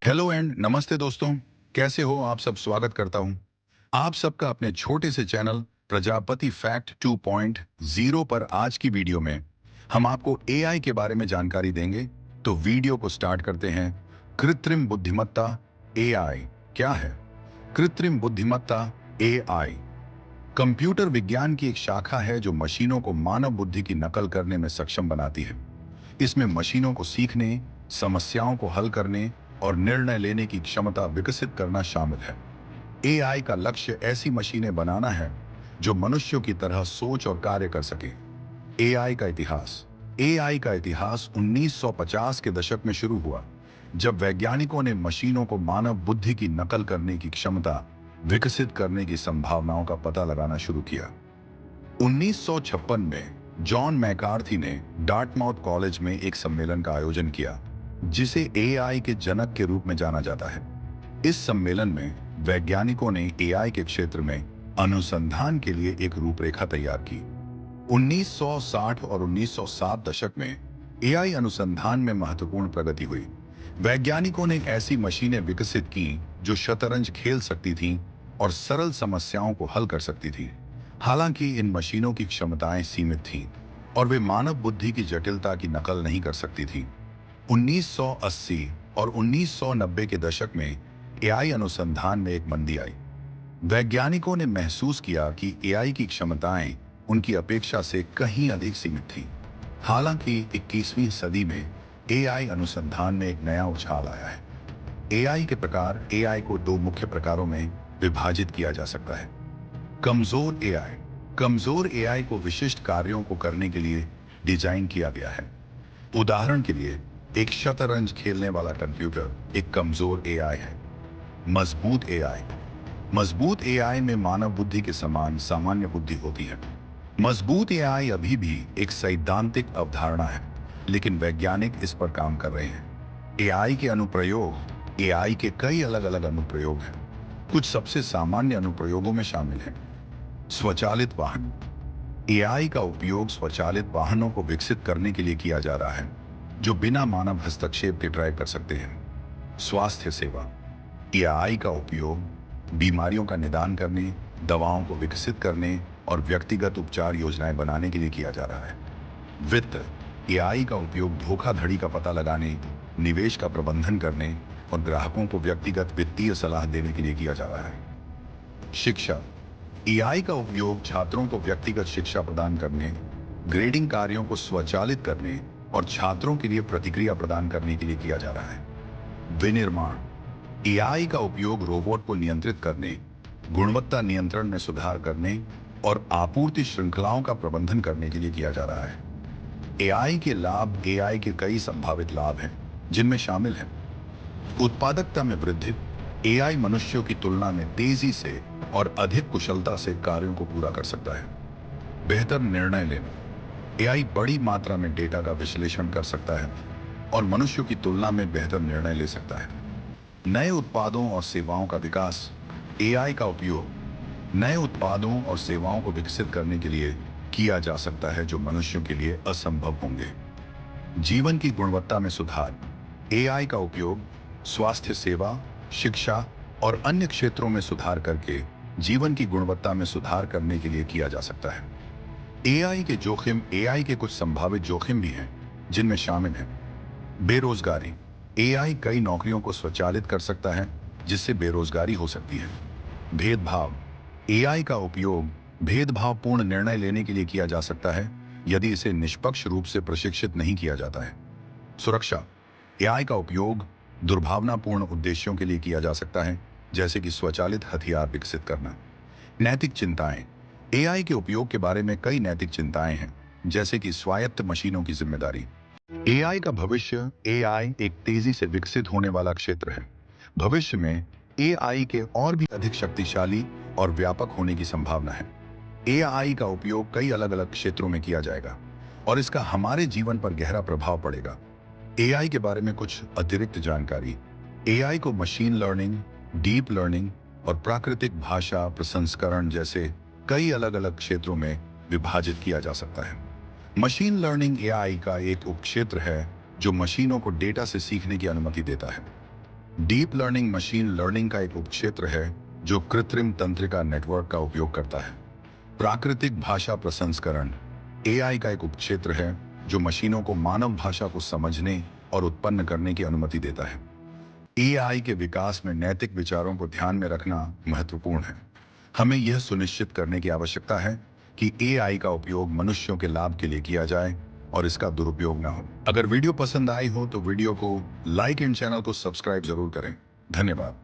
Hello and नमस्ते दोस्तों। कैसे हो आप सब? स्वागत करता हूं आप सबका अपने छोटे से चैनल प्रजापति फैक्ट 2.0 पर। आज की वीडियो में हम आपको एआई के बारे में जानकारी देंगे। तो वीडियो को स्टार्ट करते हैं। कृत्रिम बुद्धिमत्ता एआई क्या है? कृत्रिम बुद्धिमत्ता एआई कंप्यूटर विज्ञान की एक शाखा है जो मशीनों को मानव बुद्धि की नकल करने में सक्षम बनाती है। इसमें मशीनों को सीखने, समस्याओं को हल करने और निर्णय लेने की क्षमता विकसित करना शामिल है। एआई का लक्ष्य ऐसी मशीनें बनाना है जो मनुष्यों की तरह सोच और कार्य कर सके। एआई का इतिहास एआई का इतिहास 1950 के दशक में शुरू हुआ, जब वैज्ञानिकों ने मशीनों को मानव बुद्धि की नकल करने की क्षमता विकसित करने की संभावनाओं का पता लगाना शुरू किया। 1956 में जॉन मैकार्थी ने डार्टमाउथ कॉलेज में एक सम्मेलन का आयोजन किया, जिसे एआई के जनक के रूप में जाना जाता है। इस सम्मेलन में वैज्ञानिकों ने एआई के क्षेत्र में अनुसंधान के लिए एक रूपरेखा तैयार की। 1960 और 1907 दशक में एआई अनुसंधान में महत्वपूर्ण प्रगति हुई। वैज्ञानिकों ने ऐसी मशीनें विकसित की जो शतरंज खेल सकती थीं और सरल समस्याओं को हल कर सकती थीं। हालांकि इन मशीनों की क्षमताएं सीमित थीं और वे मानव बुद्धि की जटिलता की नकल नहीं कर सकती थीं। 1980 और 1990 के दशक में एआई अनुसंधान में एक मंदी आई। वैज्ञानिकों ने महसूस किया कि एआई की क्षमताएं उनकी अपेक्षा से कहीं अधिक सीमित थीं। हालांकि 21वीं सदी में एआई अनुसंधान में एक नया उछाल आया है। एआई के प्रकार एआई को दो मुख्य प्रकारों में विभाजित किया जा सकता है। कमजोर एआई को विशिष्ट कार्यों को करने के लिए डिजाइन किया गया है। उदाहरण के लिए, एक शतरंज खेलने वाला कंप्यूटर एक कमजोर एआई है। मजबूत एआई में मानव बुद्धि के समान सामान्य बुद्धि होती है। मजबूत एआई अभी भी एक सैद्धांतिक अवधारणा है, लेकिन वैज्ञानिक इस पर काम कर रहे हैं। एआई के कई अलग अलग अनुप्रयोग हैं। कुछ सबसे सामान्य अनुप्रयोगों में शामिल हैं। स्वचालित वाहन एआई का उपयोग स्वचालित वाहनों को विकसित करने के लिए किया जा रहा है, जो बिना मानव हस्तक्षेप के ड्राइव कर सकते हैं। स्वास्थ्य सेवा एआई का उपयोग बीमारियों का निदान करने, दवाओं को विकसित करने और व्यक्तिगत उपचार योजनाएं बनाने के लिए किया जा रहा है। वित्त एआई का उपयोग धोखाधड़ी का पता लगाने, निवेश का प्रबंधन करने और ग्राहकों को व्यक्तिगत वित्तीय सलाह देने के लिए किया जा रहा है। शिक्षा एआई का उपयोग छात्रों को व्यक्तिगत शिक्षा प्रदान करने, ग्रेडिंग कार्यों को स्वचालित करने और छात्रों के लिए प्रतिक्रिया प्रदान करने के लिए किया जा रहा है। विनिर्माण एआई का उपयोग रोबोट को नियंत्रित करने, गुणवत्ता नियंत्रण में सुधार करने और आपूर्ति श्रृंखलाओं का प्रबंधन करने के लिए किया जा रहा है। एआई के कई संभावित लाभ हैं, जिनमें शामिल हैं उत्पादकता में वृद्धि। एआई मनुष्यों की तुलना में तेजी से और अधिक कुशलता से कार्यों को पूरा कर सकता है। बेहतर निर्णय लेना एआई बड़ी मात्रा में डेटा का विश्लेषण कर सकता है और मनुष्यों की तुलना में बेहतर निर्णय ले सकता है। नए उत्पादों और सेवाओं का विकास एआई का उपयोग नए उत्पादों और सेवाओं को विकसित करने के लिए किया जा सकता है, जो मनुष्यों के लिए असंभव होंगे। जीवन की गुणवत्ता में सुधार एआई का उपयोग स्वास्थ्य सेवा, शिक्षा और अन्य क्षेत्रों में सुधार करके जीवन की गुणवत्ता में सुधार करने के लिए किया जा सकता है। एआई के कुछ संभावित जोखिम भी हैं, जिनमें शामिल हैं बेरोजगारी एआई कई नौकरियों को स्वचालित कर सकता है, जिससे बेरोजगारी हो सकती है। भेदभाव एआई का उपयोग भेदभावपूर्ण निर्णय लेने के लिए किया जा सकता है, यदि इसे निष्पक्ष रूप से प्रशिक्षित नहीं किया जाता है। सुरक्षा एआई का उपयोग दुर्भावनापूर्ण उद्देश्यों के लिए किया जा सकता है, जैसे कि स्वचालित हथियार विकसित करना। नैतिक चिंताएं एआई के उपयोग के बारे में कई नैतिक चिंताएं हैं, जैसे कि स्वायत्त मशीनों की जिम्मेदारी। एआई का भविष्य एआई एक तेजी से विकसित होने वाला क्षेत्र है। भविष्य में एआई के और भी अधिक शक्तिशाली और व्यापक होने की संभावना है। एआई का उपयोग कई अलग अलग क्षेत्रों में किया जाएगा और इसका हमारे जीवन पर गहरा प्रभाव पड़ेगा। एआई के बारे में कुछ अतिरिक्त जानकारी। एआई को मशीन लर्निंग, डीप लर्निंग और प्राकृतिक भाषा प्रसंस्करण जैसे कई अलग अलग क्षेत्रों में विभाजित किया जा सकता है। मशीन लर्निंग एआई का एक उपक्षेत्र है जो मशीनों को डेटा से सीखने की अनुमति देता है। डीप लर्निंग मशीन लर्निंग का एक उपक्षेत्र है जो कृत्रिम तंत्रिका नेटवर्क का उपयोग करता है। प्राकृतिक भाषा प्रसंस्करण एआई का एक उपक्षेत्र है जो मशीनों को मानव भाषा को समझने और उत्पन्न करने की अनुमति देता है। एआई के विकास में नैतिक विचारों को ध्यान में रखना महत्वपूर्ण है। हमें यह सुनिश्चित करने की आवश्यकता है कि एआई का उपयोग मनुष्यों के लाभ के लिए किया जाए और इसका दुरुपयोग ना हो। अगर वीडियो पसंद आई हो तो वीडियो को लाइक एंड चैनल को सब्सक्राइब जरूर करें। धन्यवाद।